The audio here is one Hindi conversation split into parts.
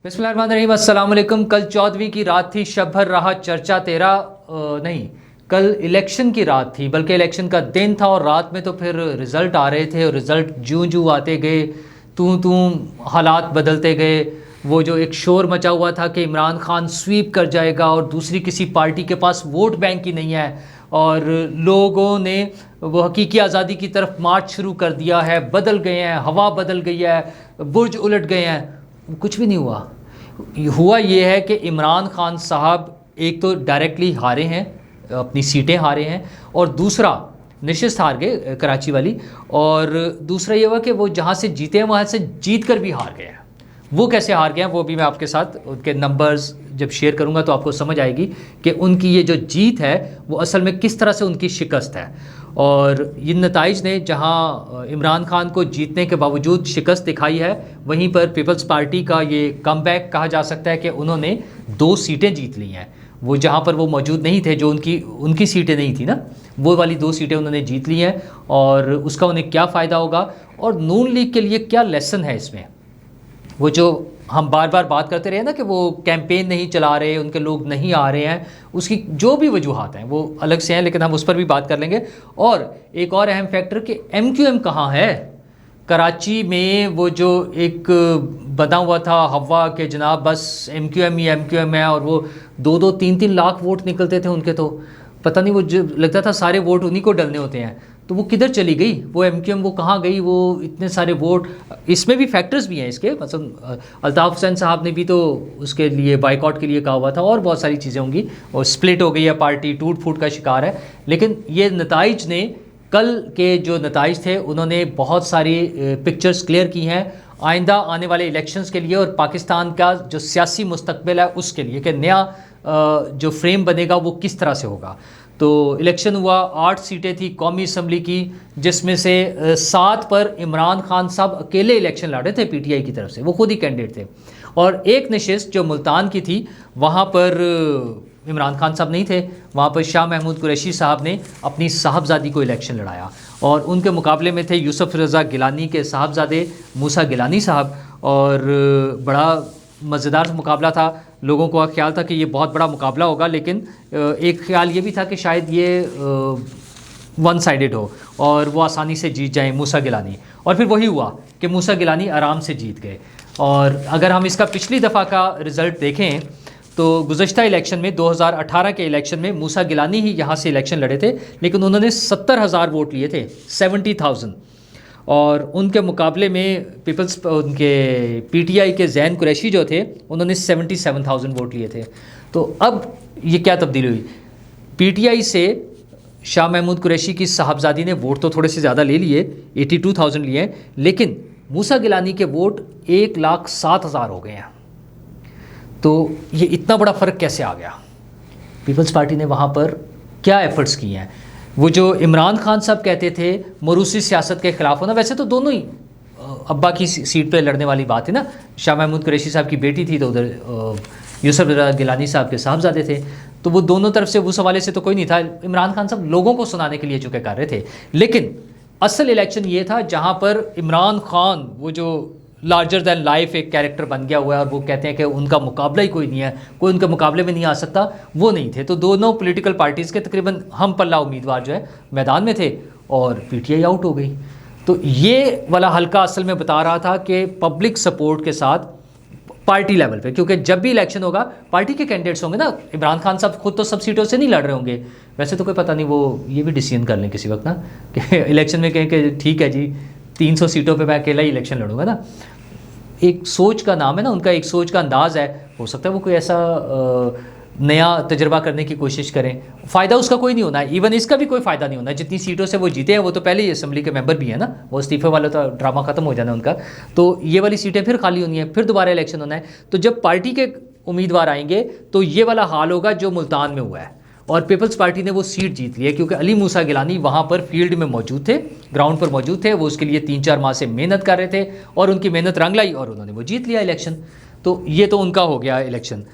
बिस्मिल्लाहिर्रहमानिर्रहीम, अस्सलाम वालेकुम। कल 14वीं की रात थी, शब भर रहा चर्चा तेरा। नहीं, कल इलेक्शन की रात थी, बल्कि इलेक्शन का दिन था और रात में तो फिर रिज़ल्ट आ रहे थे और रिज़ल्ट जूं जूं आते गए तू हालात बदलते गए। वो जो एक शोर मचा हुआ था कि इमरान खान स्वीप कर जाएगा और दूसरी किसी पार्टी के पास वोट बैंक ही नहीं है और लोगों ने वो हकीकी आज़ादी की तरफ मार्च शुरू कर दिया है, बदल गए हैं, हवा बदल गई है, बुर्ज उलट गए हैं। कुछ भी नहीं हुआ ये है कि इमरान खान साहब एक तो डायरेक्टली हारे हैं, अपनी सीटें हारे हैं, और दूसरा निशिस्त हार गए कराची वाली, और दूसरा ये हुआ कि वो जहाँ से जीते हैं वहाँ से जीत कर भी हार गए हैं। वो कैसे हार गए हैं वो भी मैं आपके साथ उनके नंबर्स जब शेयर करूंगा तो आपको समझ आएगी कि उनकी ये जो जीत है वो असल में किस तरह से उनकी शिकस्त है। और इन नताइज ने जहां इमरान खान को जीतने के बावजूद शिकस्त दिखाई है, वहीं पर पीपल्स पार्टी का ये कमबैक कहा जा सकता है कि उन्होंने 2 सीटें जीत ली हैं। वो जहां पर वो मौजूद नहीं थे, जो उनकी सीटें नहीं थी ना, वो वाली 2 सीटें उन्होंने जीत ली हैं। और उसका उन्हें क्या फ़ायदा होगा और नून लीग के लिए क्या लेसन है इसमें। वो जो हम बार बार बात करते रहे ना कि वो कैंपेन नहीं चला रहे, उनके लोग नहीं आ रहे हैं, उसकी जो भी वजूहात हैं वो अलग से हैं, लेकिन हम उस पर भी बात कर लेंगे। और एक और अहम फैक्टर कि MQM कहाँ है। कराची में वो जो एक बना हुआ था हवा के जनाब बस MQM ही MQM है, और वो 2-2, 3-3 लाख वोट निकलते थे उनके, तो पता नहीं वो जो लगता था सारे वोट उन्हीं को डलने होते हैं, तो वो किधर चली गई वो MQM, वो कहाँ गई वो इतने सारे वोट। इसमें भी फैक्टर्स भी हैं इसके, मतलब अल्ताफ़ हुसैन साहब ने भी तो उसके लिए बाइकआउट के लिए कहा हुआ था, और बहुत सारी चीज़ें होंगी, और स्प्लिट हो गई है पार्टी, टूट फूट का शिकार है। लेकिन ये नताइज ने, कल के जो नताइज थे उन्होंने बहुत सारी पिक्चर्स क्लियर की हैं आइंदा आने वाले इलेक्शंस के लिए और पाकिस्तान का जो सियासी मुस्तकबिल है उसके लिए, कि नया जो फ्रेम बनेगा वो किस तरह से होगा। तो इलेक्शन हुआ, 8 सीटें थी कौमी असम्बली की, जिसमें से 7 पर इमरान खान साहब अकेले इलेक्शन लड़ रहे थे PTI की तरफ से, वो खुद ही कैंडिडेट थे। और एक नशिस्त जो मुल्तान की थी वहाँ पर इमरान खान साहब नहीं थे, वहाँ पर शाह महमूद कुरैशी साहब ने अपनी साहबजादी को इलेक्शन लड़ाया, और उनके मुकाबले में थे यूसुफ रज़ा गिलानी के साहबजादे मूसा गिलानी साहब। और बड़ा मज़ेदार मुकाबला था, लोगों को ख्याल था कि ये बहुत बड़ा मुकाबला होगा, लेकिन एक ख्याल ये भी था कि शायद ये वन साइडेड हो और वो आसानी से जीत जाएं मूसा गिलानी, और फिर वही हुआ कि मूसा गिलानी आराम से जीत गए। और अगर हम इसका पिछली दफ़ा का रिज़ल्ट देखें तो गुज़श्ता इलेक्शन में 2018 के इलेक्शन में मूसा गिलानी ही यहाँ से इलेक्शन लड़े थे, लेकिन उन्होंने 70,000 वोट लिए थे, 70,000। और उनके मुकाबले में उनके PTI के जैन कुरैशी जो थे उन्होंने 77,000 वोट लिए थे। तो अब ये क्या तब्दीली हुई, PTI से शाह महमूद कुरैशी की साहबजादी ने वोट तो थोड़े से ज़्यादा ले लिए, 82,000 लिए हैं, लेकिन मूसा गिलानी के वोट 1,07,000 हो गए हैं। तो ये इतना बड़ा फ़र्क कैसे आ गया। पीपल्स पार्टी ने वहाँ पर क्या एफ़र्ट्स किए हैं। वो जो इमरान खान साहब कहते थे मरूसी सियासत के ख़िलाफ़ होना, वैसे तो दोनों ही अब्बा की सीट पे लड़ने वाली बात है ना। शाह महमूद कुरैशी साहब की बेटी थी तो उधर यूसुफ रज़ा गिलानी साहब के साहबजादे थे, तो वो दोनों तरफ से उस हवाले से तो कोई नहीं था। इमरान खान साहब लोगों को सुनाने के लिए चुके कर रहे थे, लेकिन असल इलेक्शन ये था जहाँ पर इमरान खान वो जो लार्जर दैन लाइफ एक कैरेक्टर बन गया हुआ है, और वो कहते हैं कि उनका मुकाबला ही कोई नहीं है, कोई उनके मुकाबले में नहीं आ सकता, वो नहीं थे। तो दोनों पॉलिटिकल पार्टीज़ के तकरीबन हम पल्ला उम्मीदवार जो है मैदान में थे, और PTI आउट हो गई। तो ये वाला हल्का असल में बता रहा था कि पब्लिक सपोर्ट के साथ पार्टी लेवल पे, क्योंकि जब भी इलेक्शन होगा पार्टी के कैंडिडेट्स होंगे ना। इमरान खान साहब खुद तो सब सीटों से नहीं लड़ रहे होंगे, वैसे तो कोई पता नहीं, वो ये भी डिसीजन कर लें किसी वक्त ना कि इलेक्शन में कहें कि ठीक है जी 300 सीटों पे मैं अकेला ही इलेक्शन लड़ूंगा ना। एक सोच का नाम है ना उनका, एक सोच का अंदाज़ है, हो सकता है वो कोई ऐसा नया तजर्बा करने की कोशिश करें। फ़ायदा उसका कोई नहीं होना है, इवन इसका भी कोई फ़ायदा नहीं होना है। जितनी सीटों से वो जीते हैं वो तो पहले ही असम्बली के मेंबर भी हैं ना, वो इस्तीफे वाला तो ड्रामा ख़त्म हो जाना उनका, तो ये वाली सीटें फिर खाली होनी है, फिर दोबारा इलेक्शन होना है। तो जब पार्टी के उम्मीदवार आएंगे तो ये वाला हाल होगा जो मुल्तान में हुआ है, और पीपल्स पार्टी ने वो सीट जीत ली है, क्योंकि अली मूसा गिलानी वहाँ पर फील्ड में मौजूद थे, ग्राउंड पर मौजूद थे। वो उसके लिए 3-4 माह से मेहनत कर रहे थे, और उनकी मेहनत रंग लाई और उन्होंने वो जीत लिया इलेक्शन। तो ये तो उनका हो गया इलेक्शन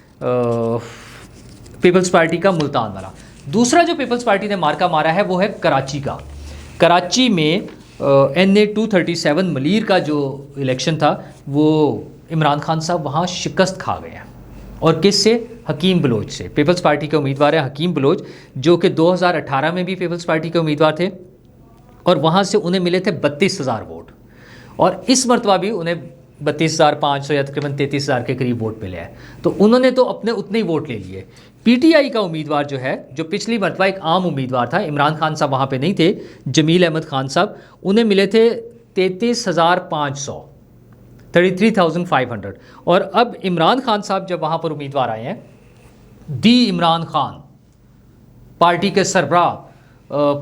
पीपल्स पार्टी का मुल्तान वाला। दूसरा जो पीपल्स पार्टी ने मार्का मारा है वो है कराची का। कराची में NA 237 मलीर का जो इलेक्शन था वो इमरान खान साहब वहाँ शिकस्त खा गए हैं। और किससे? हकीम बलोच से। पीपल्स पार्टी के उम्मीदवार हैं हकीम बलोच, जो कि 2018 में भी पीपल्स पार्टी के उम्मीदवार थे और वहाँ से उन्हें मिले थे 32,000 वोट, और इस मरतबा भी उन्हें 32,500 या तकरीबन 33,000 के करीब वोट मिले हैं। तो उन्होंने तो अपने उतने ही वोट ले लिए। पीटीआई का उम्मीदवार जो है, जो पिछली मरतबा एक आम उम्मीदवार था, इमरान खान साहब वहाँ पे नहीं थे, जमील अहमद खान साहब, उन्हें मिले थे 33,500, 33,500। और अब इमरान खान साहब जब वहाँ पर उम्मीदवार आए हैं, दी इमरान खान पार्टी के सरबराह,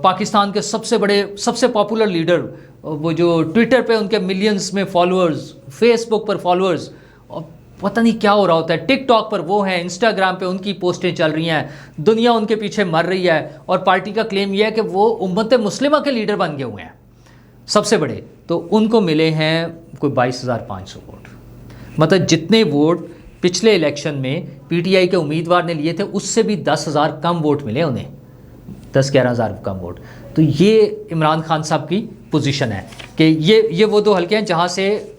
पाकिस्तान के सबसे बड़े, सबसे पॉपुलर लीडर, वो जो ट्विटर पे उनके मिलियंस में फॉलोअर्स, फेसबुक पर फॉलोअर्स, और पता नहीं क्या हो रहा होता है, टिकटॉक पर वो हैं, इंस्टाग्राम पे उनकी पोस्टें चल रही हैं, दुनिया उनके पीछे मर रही है, और पार्टी का क्लेम यह है कि वो उम्मत मुस्लिमा के लीडर बन गए हुए हैं सबसे बड़े। तो उनको मिले हैं कोई 22,500 वोट। मतलब जितने वोट पिछले इलेक्शन में पीटीआई के उम्मीदवार ने लिए थे, उससे भी 10,000 कम वोट मिले उन्हें, 10-11,000 कम वोट। तो ये इमरान खान साहब की पोजीशन है कि ये वो दो हलके हैं जहाँ से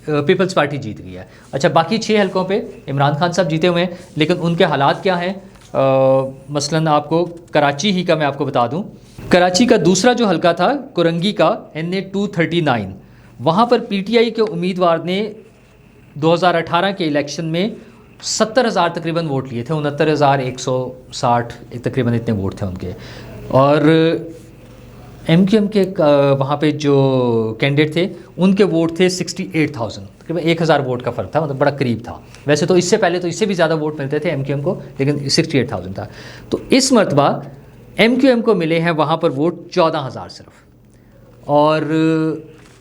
पीपल्स पार्टी जीत गई है। अच्छा, बाकी 6 हलकों पे इमरान खान साहब जीते हुए हैं, लेकिन उनके हालात क्या हैं? मसलन आपको कराची ही का मैं आपको बता दूं। कराची का दूसरा जो हलका था, कुरंगी का NA 239, वहाँ पर पीटीआई के उम्मीदवार ने 2018 के इलेक्शन में 70,000 तकरीबन वोट लिए थे, 69,160 तकरीबन इतने वोट थे उनके। और MQM के वहाँ पे जो कैंडिडेट थे, उनके वोट थे 68,000, तकरीबन 1,000 वोट का फ़र्क था, मतलब बड़ा करीब था। वैसे तो इससे पहले तो इससे भी ज़्यादा वोट मिलते थे MQM को, लेकिन 68,000 था। तो इस मरतबा MQM को मिले हैं वहाँ पर वोट 14,000 सिर्फ। और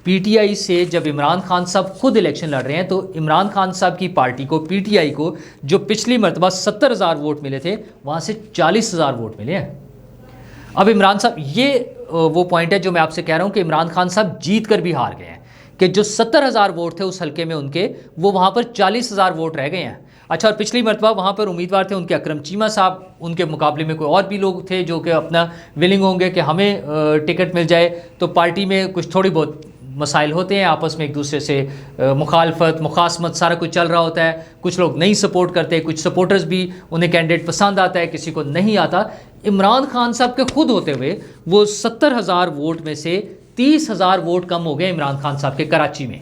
पीटीआई से जब इमरान खान साहब खुद इलेक्शन लड़ रहे हैं, तो इमरान खान साहब की पार्टी को, पीटीआई को, जो पिछली मरतबा 70,000 वोट मिले थे, वहाँ से 40,000 वोट मिले हैं। अब इमरान साहब, ये वो पॉइंट है जो मैं आपसे कह रहा हूँ कि इमरान खान साहब जीत कर भी हार गए हैं, कि जो 70,000 वोट थे उस हलके में उनके, वो वहाँ पर 40,000 वोट रह गए हैं। अच्छा, और पिछली मरतबा वहाँ पर उम्मीदवार थे उनके अकरम चीमा साहब, उनके मुकाबले में कोई और भी लोग थे जो कि अपना विलिंग होंगे कि हमें टिकट मिल जाए। तो पार्टी में कुछ थोड़ी बहुत मसाइल होते हैं, आपस में एक दूसरे से मुखालफत, मुखासमत, सारा कुछ चल रहा होता है। कुछ लोग नहीं सपोर्ट करते, कुछ सपोर्टर्स भी, उन्हें कैंडिडेट पसंद आता है, किसी को नहीं आता। इमरान खान साहब के खुद होते हुए वो 70,000 वोट में से 30,000 वोट कम हो गए इमरान खान साहब के कराची में।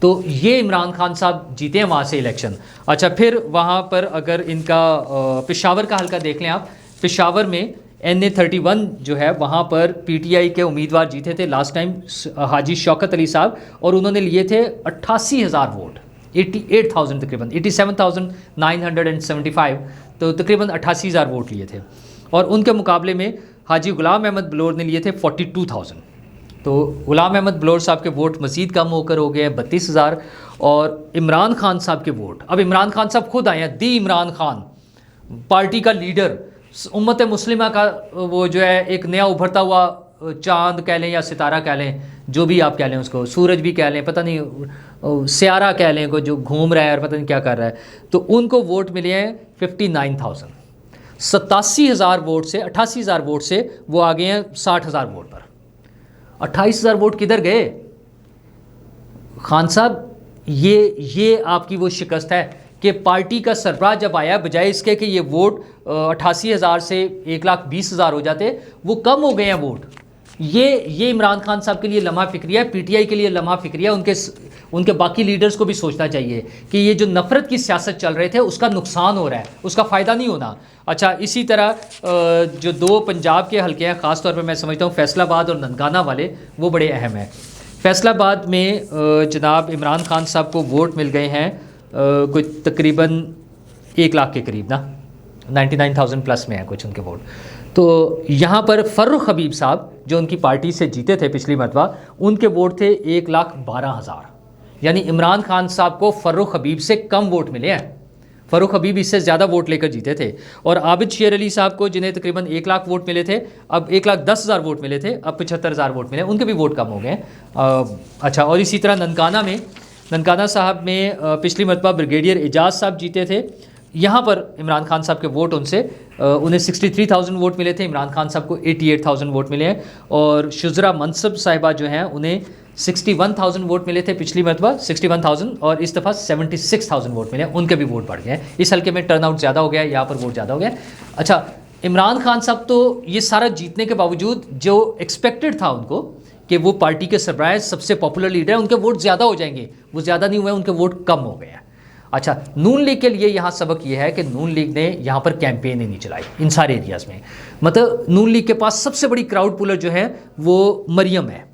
तो ये इमरान खान साहब जीते हैं वहाँ से इलेक्शन। अच्छा, फिर वहाँ पर अगर इनका पेशावर का हल्का देख लें आप, पेशावर में NA 31 जो है, वहाँ पर पीटीआई के उम्मीदवार जीते थे लास्ट टाइम, हाजी शौकत अली साहब, और उन्होंने लिए थे 88,000 वोट, 88,000 तकरीबन, 87,975, तो तकरीबन 88,000 वोट लिए थे। और उनके मुकाबले में हाजी गुलाम अहमद बलोर ने लिए थे 42,000। तो गुलाम अहमद बलोर साहब के वोट मज़ीद कम होकर हो गए 32,000। और इमरान खान साहब के वोट, अब इमरान खान साहब खुद आए हैं, दी इमरान खान, पार्टी का लीडर, उम्मत मुस्लिमा का वो जो है एक नया उभरता हुआ चांद कह लें या सितारा कह लें, जो भी आप कह लें उसको, सूरज भी कह लें, पता नहीं सियारा कह लें, को जो घूम रहा है और पता नहीं क्या कर रहा है। तो उनको वोट मिले हैं 59,000। 87,000 वोट से, 88,000 वोट से वो आ गए हैं 60,000 वोट पर। 28,000 वोट किधर गए खान साहब? ये आपकी वो शिकस्त है कि पार्टी का सरबराह जब आया, बजाय इसके कि ये वोट 88,000 से 1,20,000 हो जाते, वो कम हो गए हैं वोट। ये इमरान खान साहब के लिए लम्हा फिक्रिया है, पीटीआई के लिए लम्हा फिक्रिया, उनके बाकी लीडर्स को भी सोचना चाहिए कि ये जो नफ़रत की सियासत चल रहे थे उसका नुकसान हो रहा है, उसका फ़ायदा नहीं होना। अच्छा, इसी तरह जो 2 पंजाब के हल्के हैं, ख़ास तौर पे मैं समझता हूँ फैसलाबाद और ननकाना वाले, वो बड़े अहम हैं। फैसलाबाद में जनाब इमरान खान साहब को वोट मिल गए हैं कोई तकरीबन 1 लाख के करीब ना, 99,000 प्लस में है कुछ उनके वोट। तो यहाँ पर फ़र्रुख हबीब साहब जो उनकी पार्टी से जीते थे पिछली मरतबा, उनके वोट थे 1,12,000। यानी इमरान खान साहब को फ़र्रुख हबीब से कम वोट मिले हैं। फ़र्रुख हबीब इससे ज़्यादा वोट लेकर जीते थे। और आबिद शेर अली साहब को, जिन्हें तकरीबन 1 लाख वोट मिले थे, अब 1,10,000 वोट मिले थे, अब 75,000 वोट मिले, उनके भी वोट कम हो गए। अच्छा, और इसी तरह ननकाना साहब में पिछली मरतबा ब्रिगेडियर एजाज साहब जीते थे। यहाँ पर इमरान खान साहब के वोट उन्हें 63,000 वोट मिले थे, इमरान खान साहब को 88,000 वोट मिले हैं। और शुजरा मनसब साहिबा जो हैं, उन्हें 61,000 वोट मिले थे पिछली मरतबा 61,000, और इस दफ़ा 76,000 वोट मिले, उनके भी वोट बढ़ गए हैं। इस हल्के में टर्नआउट ज़्यादा हो गया है, यहाँ पर वोट ज़्यादा हो गया। अच्छा, इमरान खान साहब तो ये सारा जीतने के बावजूद जो एक्सपेक्टेड था उनको कि वो पार्टी के सरबराह सबसे पॉपुलर लीडर है, उनके वोट ज़्यादा हो जाएंगे, वो ज़्यादा नहीं हुए, उनके वोट कम हो गए हैं। अच्छा, नून लीग के लिए यहाँ सबक ये है कि नून लीग ने यहाँ पर कैंपेन ही नहीं चलाई इन सारे एरियाज़ में। मतलब नून लीग के पास सबसे बड़ी क्राउड पुलर जो है वो मरियम है,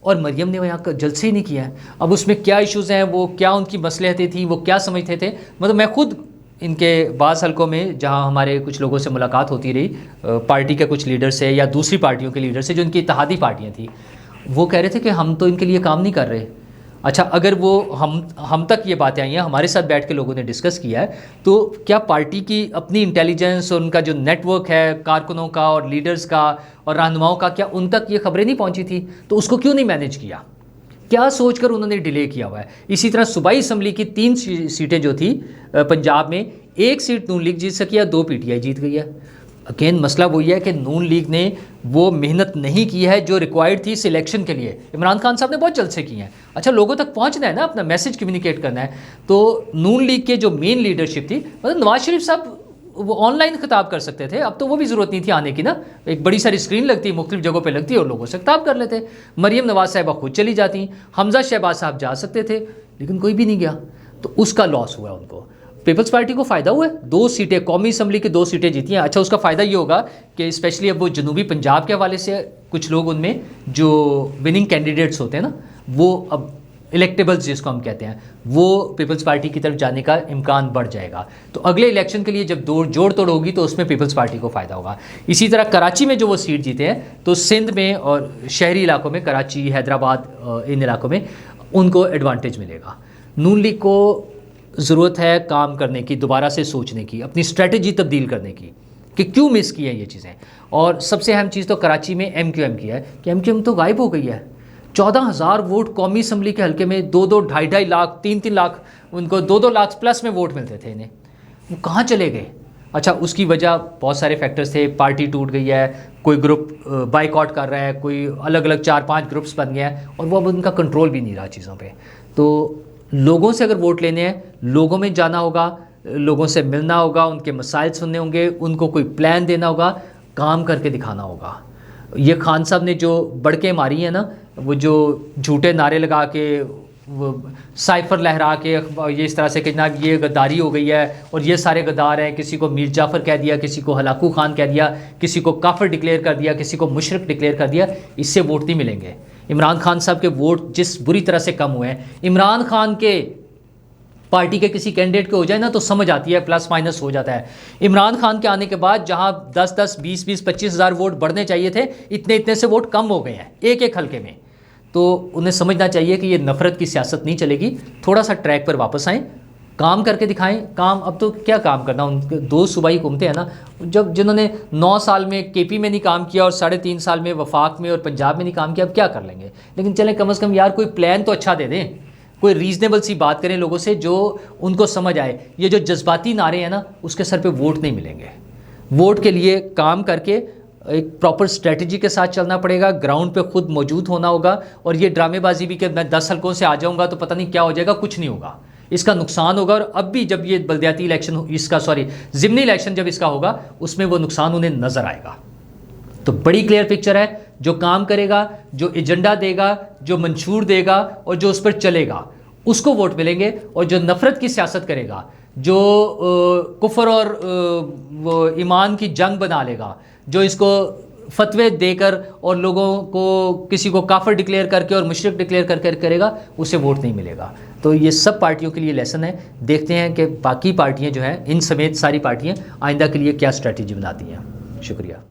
और मरियम ने यहाँ जलसे ही नहीं किया है। अब उसमें क्या इश्यूज़ हैं, वो क्या उनकी मसलहतें थी, वो क्या समझते थे। मतलब मैं खुद इनके बाज़ हलकों में जहाँ हमारे कुछ लोगों से मुलाकात होती रही, पार्टी के कुछ लीडर से या दूसरी पार्टियों के लीडर से जो इनकी इत्तेहादी पार्टियाँ थी, वो कह रहे थे कि हम तो इनके लिए काम नहीं कर रहे। अच्छा, अगर वो हम तक ये बातें आई हैं, हमारे साथ बैठ के लोगों ने डिस्कस किया है, तो क्या पार्टी की अपनी इंटेलिजेंस और उनका जो नेटवर्क है कारकुनों का और लीडर्स का और रहनुमाओं का, क्या उन तक ये खबरें नहीं पहुंची थी? तो उसको क्यों नहीं मैनेज किया? क्या सोचकर उन्होंने डिले किया हुआ है? इसी तरह सूबाई असम्बली की 3 सीटें जो थी पंजाब में, 1 सीट नून लीग जीत सकी है, 2 पीटीआई जीत गई है। अगेन मसला वही है कि नून लीग ने वो मेहनत नहीं की है जो रिक्वायर्ड थी सिलेक्शन के लिए। इमरान खान साहब ने बहुत जलसे किए हैं। अच्छा, लोगों तक पहुंचना है ना, अपना मैसेज कम्युनिकेट करना है। तो नून लीग के जो मेन लीडरशिप थी, मतलब नवाज शरीफ साहब वो ऑनलाइन खिताब कर सकते थे, अब तो वो भी ज़रूरत नहीं थी आने की ना। एक बड़ी सारी स्क्रीन लगती, मुख्तलिफ जगहों पे लगती और लोगों से खिताब कर लेते। मरियम नवाज साहिबा खुद चली जाती, हमजा शहबाज साहब जा सकते थे, लेकिन कोई भी नहीं गया, तो उसका लॉस हुआ उनको। पीपल्स पार्टी को फ़ायदा हुआ है, 2 सीटें कौमी असम्बली की 2 सीटें जीती हैं। अच्छा, उसका फ़ायदा ये होगा कि स्पेशली अब वो जनूबी पंजाब के हवाले से कुछ लोग उनमें जो विनिंग कैंडिडेट्स होते हैं ना, वो अब इलेक्टेबल्स जिसको हम कहते हैं, वो पीपल्स पार्टी की तरफ जाने का इम्कान बढ़ जाएगा। तो अगले इलेक्शन के लिए जब जोड़ तोड़ होगी तो उसमें पीपल्स पार्टी को फ़ायदा होगा। इसी तरह कराची में जो वो सीट जीते हैं, तो सिंध में और शहरी इलाकों में, कराची, हैदराबाद, इन इलाकों में उनको एडवांटेज मिलेगा। नून लीग को ज़रूरत है काम करने की, दोबारा से सोचने की, अपनी स्ट्रेटजी तब्दील करने की कि क्यों मिस की है ये चीज़ें। और सबसे अहम चीज़ तो कराची में MQM की है कि MQM तो गायब हो गई है। 14,000 वोट कौमी असम्बली के हल्के में, 2-2, 2.5 लाख, 3-3 लाख, उनको 2-2 लाख प्लस में वोट मिलते थे इन्हें, वो कहाँ चले गए? अच्छा, उसकी वजह बहुत सारे फैक्टर्स थे। पार्टी टूट गई है, कोई ग्रुप बाइकआउट कर रहा है, कोई अलग अलग 4-5 ग्रुप्स बन गए हैं, और वो अब उनका कंट्रोल भी नहीं रहा चीज़ों पे। तो लोगों से अगर वोट लेने हैं, लोगों में जाना होगा, लोगों से मिलना होगा, उनके मसाइल सुनने होंगे, उनको कोई प्लान देना होगा, काम करके दिखाना होगा। ये खान साहब ने जो बड़के मारी हैं ना, वो जो झूठे नारे लगा के, वो साइफर लहरा के, ये इस तरह से कि जनाब ये गद्दारी हो गई है और ये सारे गद्दार हैं, किसी को मीर जाफ़र कह दिया, किसी को हलाकू खान कह दिया, किसी को काफिर डिक्लेयर कर दिया, किसी को मुशरिक डिक्लेयर कर दिया, इससे वोट नहीं मिलेंगे। इमरान खान साहब के वोट जिस बुरी तरह से कम हुए हैं, इमरान खान के पार्टी के किसी कैंडिडेट के हो जाए ना तो समझ आती है, प्लस माइनस हो जाता है। इमरान खान के आने के बाद जहां 10-10, 20-20, 25 हज़ार वोट बढ़ने चाहिए थे, इतने से वोट कम हो गए हैं एक एक हल्के में। तो उन्हें समझना चाहिए कि ये नफ़रत की सियासत नहीं चलेगी, थोड़ा सा ट्रैक पर वापस आएँ, काम करके दिखाएं। काम अब तो क्या काम करना, उनके 2 सूबाई हुकूमतें हैं ना, जब जिन्होंने 9 साल में KP में नहीं काम किया और 3.5 साल में वफाक में और पंजाब में नहीं काम किया, अब क्या कर लेंगे। लेकिन चलें, कम से कम यार कोई प्लान तो अच्छा दे दें, कोई रीज़नेबल सी बात करें लोगों से जो उनको समझ आए। ये जो जज्बाती नारे हैं ना, उसके सर पे वोट नहीं मिलेंगे। वोट के लिए काम करके एक प्रॉपर स्ट्रेटजी के साथ चलना पड़ेगा, ग्राउंड पे खुद मौजूद होना होगा। और ये ड्रामेबाजी भी कि मैं 10 हल्कों से आ जाऊँगा तो पता नहीं क्या हो जाएगा, कुछ नहीं होगा, इसका नुकसान होगा। और अब भी जब ये बल्दियाती इलेक्शन ज़िमनी इलेक्शन जब इसका होगा, उसमें वो नुकसान उन्हें नज़र आएगा। तो बड़ी क्लियर पिक्चर है, जो काम करेगा, जो एजेंडा देगा, जो मंशूर देगा और जो उस पर चलेगा, उसको वोट मिलेंगे। और जो नफ़रत की सियासत करेगा, जो कुफर और वो ईमान की जंग बना लेगा, जो इसको फतवे देकर और लोगों को किसी को काफिर डिक्लेयर करके और मुशरिक डिक्लेयर करके करेगा, उसे वोट नहीं मिलेगा। तो ये सब पार्टियों के लिए लेसन है। देखते हैं कि बाकी पार्टियां जो हैं, इन समेत सारी पार्टियां आइंदा के लिए क्या स्ट्रेटजी बनाती हैं। शुक्रिया।